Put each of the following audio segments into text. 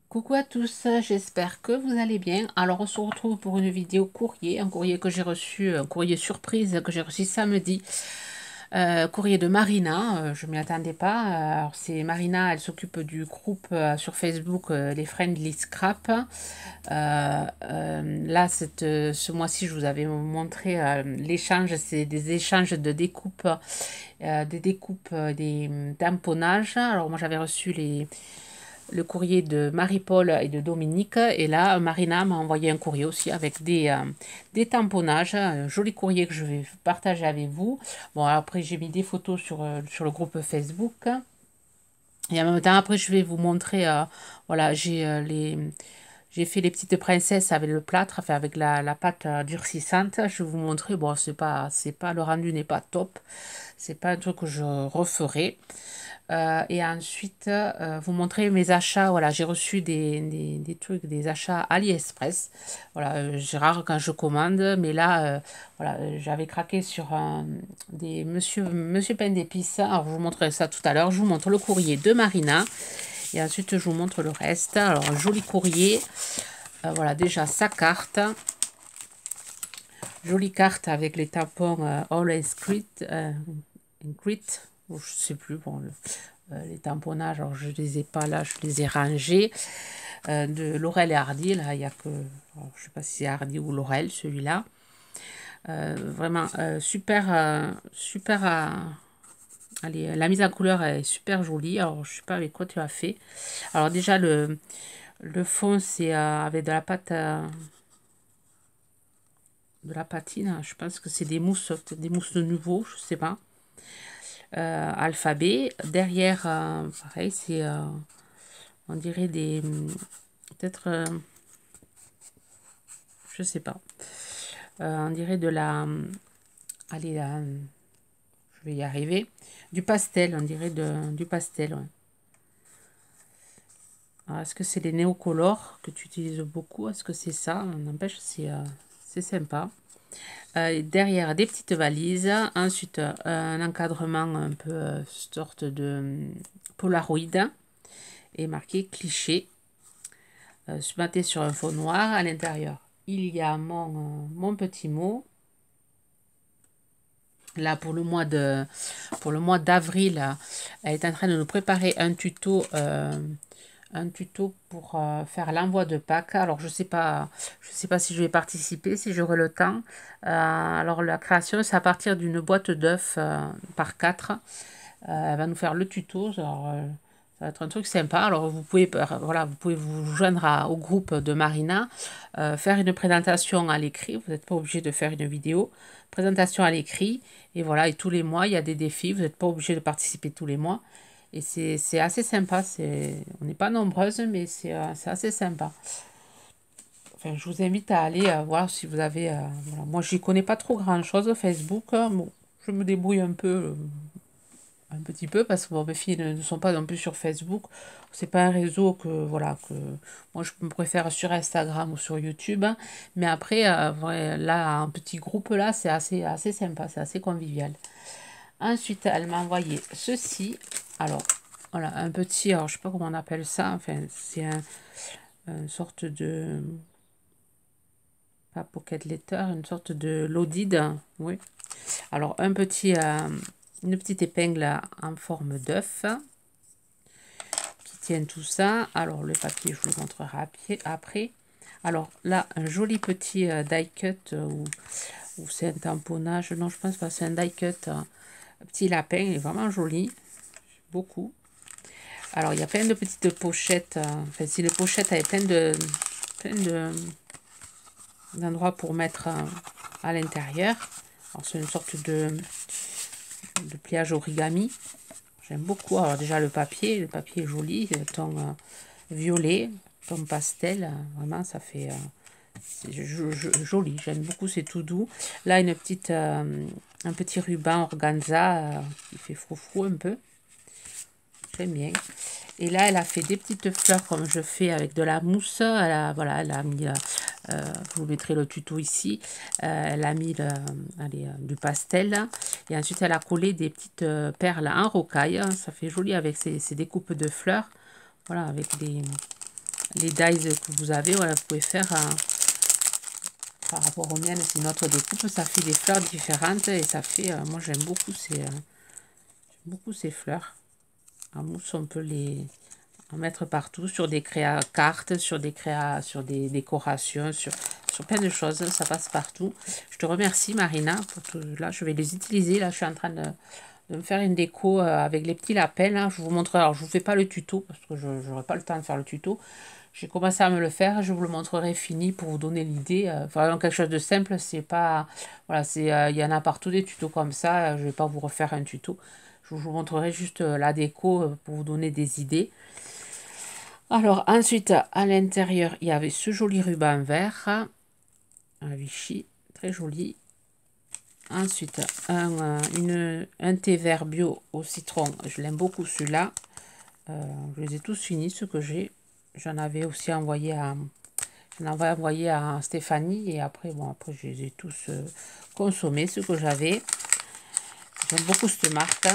Coucou à tous, j'espère que vous allez bien. Alors on se retrouve pour une vidéo courrier, un courrier que j'ai reçu, un courrier surprise que j'ai reçu samedi. Courrier de Marina, je m'y attendais pas. Alors c'est Marina, elle s'occupe du groupe sur Facebook, les Friendly Scrap. Là, ce mois-ci, je vous avais montré l'échange, c'est des échanges de découpes, des découpes, des tamponnages. Alors moi j'avais reçu le courrier de Marie-Paul et de Dominique. Et là, Marina m'a envoyé un courrier aussi avec des tamponnages. Un joli courrier que je vais partager avec vous. Bon, après, j'ai mis des photos sur le groupe Facebook. Et en même temps, après, je vais vous montrer. Voilà, j'ai fait les petites princesses avec le plâtre, enfin avec la pâte durcissante. Je vais vous montrer. Bon, c'est pas, le rendu n'est pas top. C'est pas un truc que je referai. Et ensuite, vous montrer mes achats. Voilà, j'ai reçu des trucs, des achats AliExpress. Voilà, j'ai rare quand je commande, mais là, voilà, j'avais craqué sur des Monsieur Pain d'épices. Alors, je vous montrerai ça tout à l'heure. Je vous montre le courrier de Marina. Et ensuite, je vous montre le reste. Alors, un joli courrier. Voilà, déjà sa carte. Jolie carte avec les tampons All Grit. Je sais plus. Bon, les tamponnages, alors je les ai pas là, je les ai rangés. De Laurel et Hardy, là, il y a que. Alors, je sais pas si c'est Hardy ou Laurel, celui-là. Vraiment super. Super. Allez, la mise en couleur est super jolie. Alors, je sais pas avec quoi tu as fait. Alors, déjà, le fond, c'est avec de la pâte. De la patine, je pense que c'est des mousses de nouveau, je sais pas. Alphabet. Derrière, pareil, c'est. On dirait des. Peut-être. Je sais pas. On dirait de la. Allez, là, je vais y arriver. Du pastel, on dirait du pastel. Ouais. Est-ce que c'est les néocolores que tu utilises beaucoup? Est-ce que c'est ça? N'empêche, c'est sympa. Derrière, des petites valises. Ensuite, un encadrement un peu sorte de Polaroid. Et marqué cliché. Maté sur un fond noir. À l'intérieur, il y a mon petit mot. Là, pour le mois d'avril, elle est en train de nous préparer un tuto pour faire l'envoi de Pâques. Alors, je sais pas si je vais participer, si j'aurai le temps. Alors, la création, c'est à partir d'une boîte d'œufs par 4. Elle va nous faire le tuto. Alors, ça va être un truc sympa. Alors, voilà, vous pouvez vous joindre au groupe de Marina, faire une présentation à l'écrit. Vous n'êtes pas obligé de faire une vidéo. Présentation à l'écrit. Et voilà, et tous les mois, il y a des défis. Vous n'êtes pas obligé de participer tous les mois. Et c'est assez sympa. On n'est pas nombreuses, mais c'est assez sympa. Enfin, je vous invite à aller voir si vous avez. Voilà. Moi, je n'y connais pas trop grand-chose Facebook. Bon, je me débrouille un petit peu parce que bon, mes filles ne sont pas non plus sur Facebook. C'est pas un réseau que moi je me préfère sur Instagram ou sur YouTube. Mais après, là, un petit groupe là, c'est assez sympa, c'est assez convivial. Ensuite, elle m'a envoyé ceci. Alors, voilà, un petit, alors je sais pas comment on appelle ça. Enfin, c'est une sorte de, pas pocket letter, une sorte de loaded. Oui. Alors, une petite épingle en forme d'œuf qui tient tout ça. Alors, le papier, je vous le montrerai après. Alors, là, un joli petit die cut ou c'est un tamponnage. Non, je pense pas, c'est un die cut. Un petit lapin, il est vraiment joli. Beaucoup. Alors, il y a plein de petites pochettes. Enfin, si les pochettes avaient plein d'endroits pour mettre à l'intérieur. Alors, c'est une sorte de pliage origami. J'aime beaucoup. Alors déjà le papier est joli, le ton violet, ton pastel, vraiment ça fait joli. J'aime beaucoup, c'est tout doux. Là un petit ruban organza qui fait froufrou un peu. J'aime bien. Et là, elle a fait des petites fleurs comme je fais avec de la mousse. Voilà, elle a mis, je vous mettrai le tuto ici. Elle a mis du pastel. Et ensuite, elle a collé des petites perles en rocaille. Ça fait joli avec ces découpes de fleurs. Voilà, avec les dies que vous avez, voilà, vous pouvez faire par rapport aux miennes, c'est une autre découpe, ça fait des fleurs différentes et ça fait, moi j'aime beaucoup ces fleurs. En mousse, on peut les en mettre partout, sur des créas cartes, sur sur des décorations, sur plein de choses, ça passe partout. Je te remercie Marina, pour tout, là je vais les utiliser, là je suis en train de me faire une déco avec les petits lapins, là. Je vous montre, alors je vous fais pas le tuto, parce que je n'aurai pas le temps de faire le tuto. J'ai commencé à me le faire, je vous le montrerai fini pour vous donner l'idée. Vraiment quelque chose de simple, c'est pas... Voilà, il y en a partout des tutos comme ça, je vais pas vous refaire un tuto. Je vous montrerai juste la déco pour vous donner des idées. Alors ensuite, à l'intérieur, il y avait ce joli ruban vert, un Vichy, très joli. Ensuite, un thé vert bio au citron, je l'aime beaucoup celui-là. Je les ai tous finis, ceux que j'ai. J'en avais aussi envoyé à Stéphanie et après, bon, après je les ai tous consommés, ceux que j'avais. J'aime beaucoup cette marque.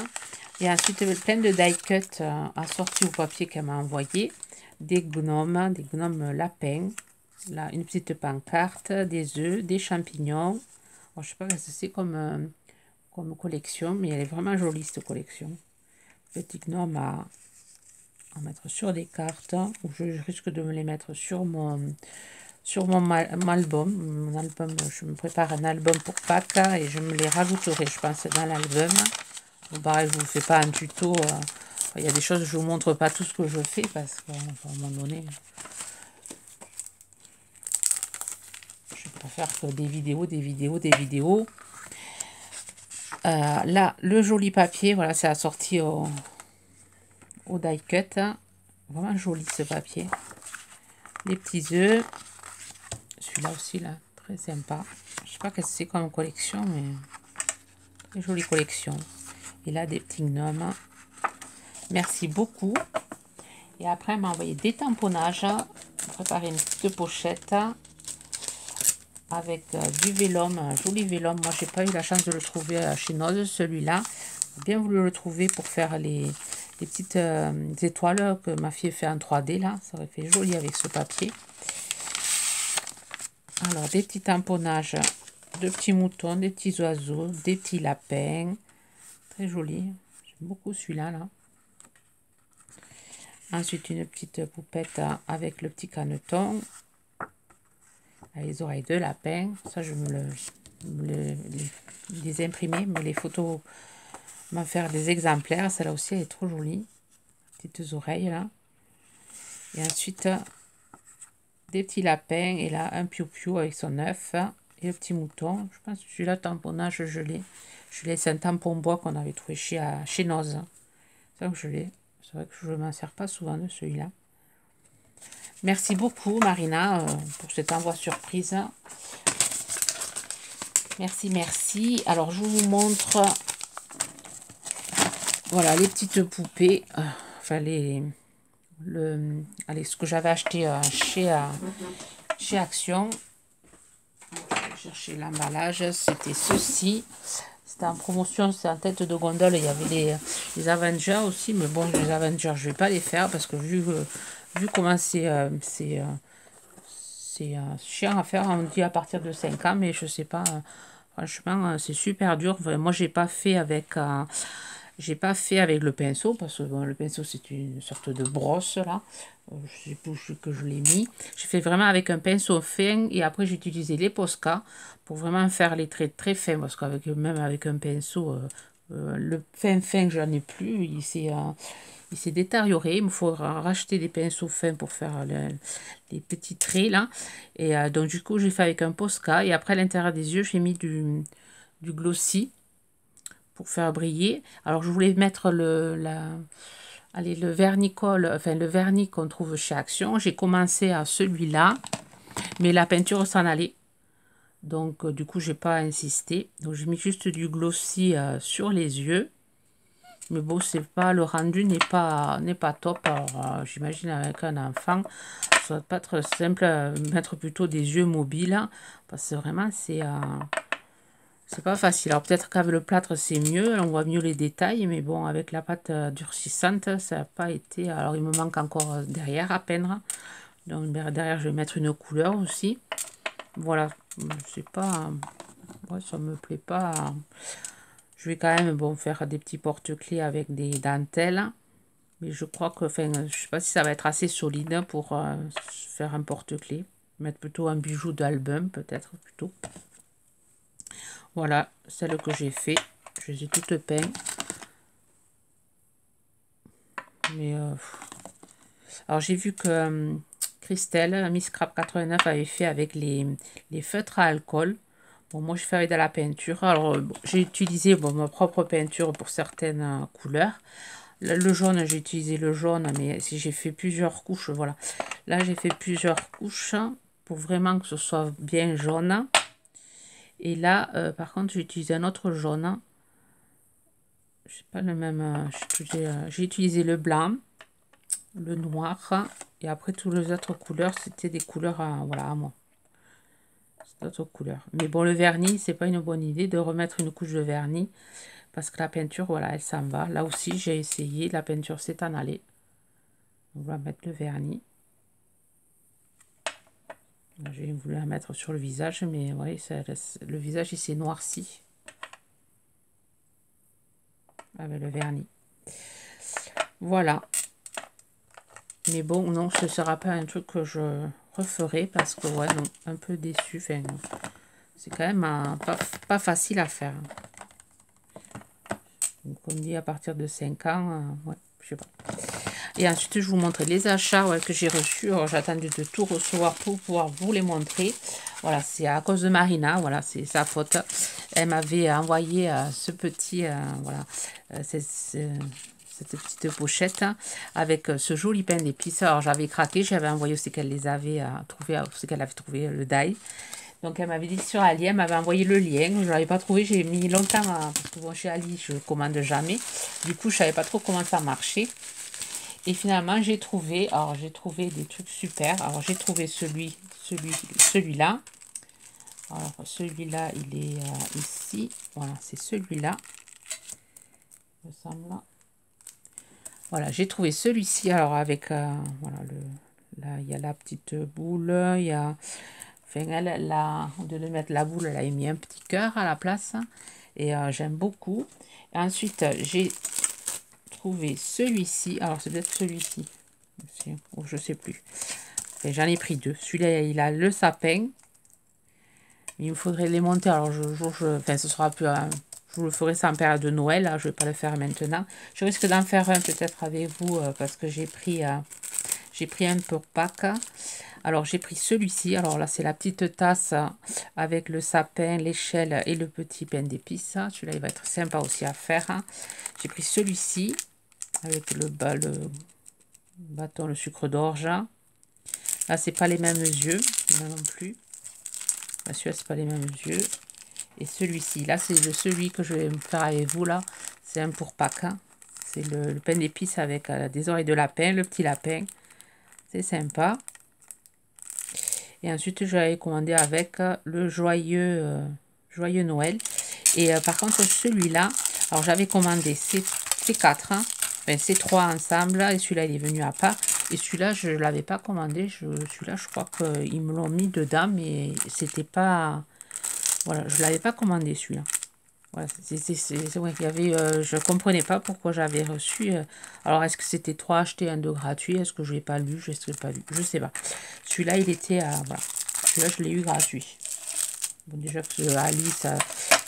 Et ensuite, il y avait plein de die cut assortis au papier qu'elle m'a envoyé. Des gnomes lapins. Là, une petite pancarte, des œufs, des champignons. Bon, je sais pas ce que c'est comme collection, mais elle est vraiment jolie cette collection. Petit gnome à mettre sur des cartes, ou je risque de me les mettre sur mon album. Mon album, je me prépare un album pour Pâques et je me les rajouterai, je pense, dans l'album. Bon, pareil, je vous fais pas un tuto. Il y a des choses, je vous montre pas tout ce que je fais parce qu'à un moment donné, je préfère que des vidéos. Là, le joli papier, voilà, c'est assorti au die cut. Vraiment joli ce papier. Les petits œufs. Celui-là aussi, là, très sympa. Je sais pas qu'est-ce que c'est comme collection, mais très jolie collection. Et là, des petits gnomes. Merci beaucoup. Et après, elle m'a envoyé des tamponnages. Préparer une petite pochette avec du vélum, un joli vélum. Moi, j'ai pas eu la chance de le trouver chez Noz, celui-là. J'ai bien voulu le trouver pour faire les petites étoiles que ma fille fait en 3D, là. Ça aurait fait joli avec ce papier. Alors, des petits tamponnages de petits moutons, des petits oiseaux, des petits lapins. Très joli. J'aime beaucoup celui-là, là. Ensuite, une petite poupette avec le petit caneton. Les oreilles de lapin. Ça, je les imprimer, mais les photos, m'en faire des exemplaires. Celle-là aussi, elle est trop jolie. Petites oreilles, là. Et ensuite, des petits lapins. Et là, un piou-piou avec son œuf. Et le petit mouton. Je pense que celui-là, tamponnage, je l'ai. Je l'ai, c'est un tampon bois qu'on avait trouvé chez Noz. C'est ça que je l'ai. C'est vrai que je ne m'en sers pas souvent de celui-là. Merci beaucoup, Marina, pour cet envoi surprise. Merci, merci. Alors, je vous montre, voilà, les petites poupées. Enfin, ce que j'avais acheté chez Action. Je vais chercher l'emballage. C'était ceci. C'était en promotion, c'est en tête de gondole. Il y avait les Avengers aussi. Mais bon, les Avengers, je ne vais pas les faire parce que vu comment c'est chiant à faire, on dit à partir de 5 ans, mais je sais pas, franchement, c'est super dur. Enfin, moi, j'ai pas fait avec le pinceau, parce que bon, le pinceau, c'est une sorte de brosse, là. Je sais plus que je l'ai mis. J'ai fait vraiment avec un pinceau fin, et après, j'ai utilisé les Posca pour vraiment faire les traits très fins, parce même avec un pinceau, le fin, j'en ai plus, il s'est détérioré. Il me faut racheter des pinceaux fins pour faire les petits traits là. Et donc du coup j'ai fait avec un Posca. Et après à l'intérieur des yeux j'ai mis du glossy pour faire briller. Alors je voulais mettre le vernicole, enfin le vernis qu'on trouve chez Action. J'ai commencé à celui-là, mais la peinture s'en allait. Donc du coup j'ai pas insisté. Donc j'ai mis juste du glossy sur les yeux. Mais bon, c'est pas, le rendu n'est pas top. Alors, j'imagine avec un enfant, ça va pas être simple, mettre plutôt des yeux mobiles. Parce que vraiment, c'est pas facile. Alors peut-être qu'avec le plâtre, c'est mieux, on voit mieux les détails. Mais bon, avec la pâte durcissante, ça n'a pas été... Alors il me manque encore derrière à peindre. Donc derrière, je vais mettre une couleur aussi. Voilà, c'est pas... Ouais, ça me plaît pas. Je vais quand même bon, faire des petits porte-clés avec des dentelles. Mais je crois que, enfin, je sais pas si ça va être assez solide pour faire un porte-clés. Mettre plutôt un bijou d'album, peut-être plutôt. Voilà, celle que j'ai fait. Je les ai toutes peintes. Mais alors j'ai vu que Christelle, Miss Scrap 89 avait fait avec les feutres à alcool. Bon, moi je fais avec de la peinture. Alors bon, j'ai utilisé bon, ma propre peinture pour certaines couleurs. Le jaune, j'ai utilisé le jaune, mais si j'ai fait plusieurs couches, voilà. Là j'ai fait plusieurs couches pour vraiment que ce soit bien jaune. Et là, par contre, j'ai utilisé un autre jaune. Je sais pas le même. J'ai utilisé le blanc, le noir, et après toutes les autres couleurs, c'était des couleurs voilà, à moi. C'est d'autres couleurs. Mais bon, le vernis, c'est pas une bonne idée de remettre une couche de vernis parce que la peinture, voilà, elle s'en va. Là aussi, j'ai essayé, la peinture s'est en allée. On va mettre le vernis. J'ai voulu la mettre sur le visage, mais ouais, le visage il s'est noirci avec le vernis. Voilà. Mais bon, non, ce ne sera pas un truc que je referai parce que, ouais, non, un peu déçu. Enfin, c'est quand même pas facile à faire. Donc, on dit à partir de 5 ans, ouais, je sais pas. Et ensuite, je vous montre les achats que j'ai reçus. J'ai attendu de tout recevoir pour pouvoir vous les montrer. Voilà, c'est à cause de Marina. Voilà, c'est sa faute. Elle m'avait envoyé ce petit, voilà, cette petite pochette avec ce joli pain d'épices. Alors, j'avais craqué. J'avais envoyé aussi qu'elle les avait trouvé, aussi qu'elle avait trouvé le die. Donc, elle m'avait dit sur Ali, elle m'avait envoyé le lien. Je ne l'avais pas trouvé. J'ai mis longtemps parce que bon, chez Ali, je ne commande jamais. Du coup, je ne savais pas trop comment ça marchait. Et finalement, j'ai trouvé des trucs super. Alors, j'ai trouvé celui-là. Alors, celui-là, il est ici. Voilà, c'est celui-là. Il me semble. Voilà, j'ai trouvé celui-ci. Alors, avec, voilà, là, il y a la petite boule. Il y a, enfin, au lieu de mettre la boule, elle a mis un petit cœur à la place. Et j'aime beaucoup. Et ensuite, j'ai trouvé celui-ci. Alors, c'est peut-être celui-ci. Je sais plus. J'en ai pris deux. Celui-là, il a le sapin. Il me faudrait les monter. Alors, enfin, ce sera plus. Je vous le ferai sans période de Noël. Là, je ne vais pas le faire maintenant. Je risque d'en faire un peut-être avec vous parce que j'ai pris un pour Pâques. Alors, j'ai pris celui-ci. Alors là, c'est la petite tasse avec le sapin, l'échelle et le petit pain d'épices. Celui-là, il va être sympa aussi à faire. J'ai pris celui-ci avec le bâton, le sucre d'orge. Là, c'est pas les mêmes yeux, là non plus. Celui-là, c'est pas les mêmes yeux. Et celui-ci, là, c'est celui que je vais me faire avec vous, là. C'est un pour Pâques. C'est le pain d'épices avec des oreilles de lapin, le petit lapin. C'est sympa. Et ensuite, je vais commander avec le joyeux Noël. Et par contre, celui-là, alors j'avais commandé ces quatre, enfin ces trois ensemble, et celui-là, il est venu à part. Et celui-là, je ne l'avais pas commandé. Celui-là, je crois qu'ils me l'ont mis dedans, mais c'était pas... Voilà, je ne l'avais pas commandé, celui-là. Voilà, ouais, il y avait, je ne comprenais pas pourquoi j'avais reçu. Alors, est-ce que c'était 3 achetés, 1 de gratuit? Est-ce que je ne l'ai pas lu? Je ne pas lu. Je sais pas. Celui-là, il était à... Voilà. Celui-là, je l'ai eu gratuit. Bon, déjà que Alice,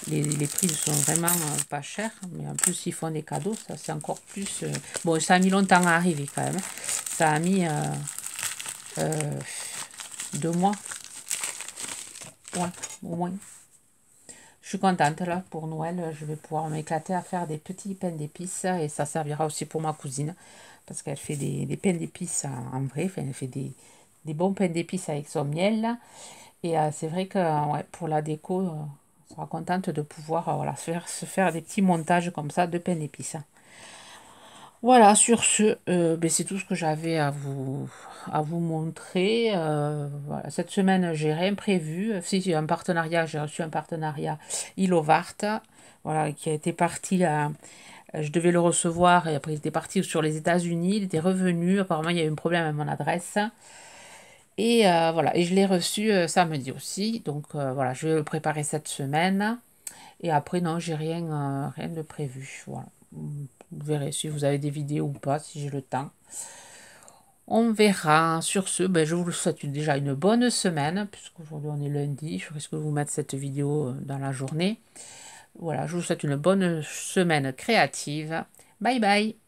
les prix sont vraiment pas chers, mais en plus ils font des cadeaux, ça c'est encore plus... Bon, ça a mis longtemps à arriver quand même. Ça a mis 2 mois, ouais, au moins. Je suis contente là pour Noël, je vais pouvoir m'éclater à faire des petits pains d'épices et ça servira aussi pour ma cousine parce qu'elle fait des pains d'épices en vrai, enfin, elle fait des bons pains d'épices avec son miel. Et c'est vrai que ouais, pour la déco, on sera contente de pouvoir voilà, se faire des petits montages comme ça de pain d'épices. Voilà, sur ce, ben, c'est tout ce que j'avais à vous montrer. Voilà. Cette semaine, j'ai rien prévu. Si, j'ai un partenariat, j'ai reçu un partenariat Ilovart, voilà, qui a été parti je devais le recevoir et après il était parti sur les États-Unis, il était revenu. Apparemment, il y a eu un problème avec mon adresse. Et voilà, et je l'ai reçu samedi aussi. Donc voilà, je vais le préparer cette semaine. Et après, non, j'ai rien de prévu. Voilà. Vous verrez si vous avez des vidéos ou pas, si j'ai le temps. On verra. Sur ce, ben, je vous souhaite déjà une bonne semaine, puisqu'aujourd'hui on est lundi. Je risque de vous mettre cette vidéo dans la journée. Voilà, je vous souhaite une bonne semaine créative. Bye bye.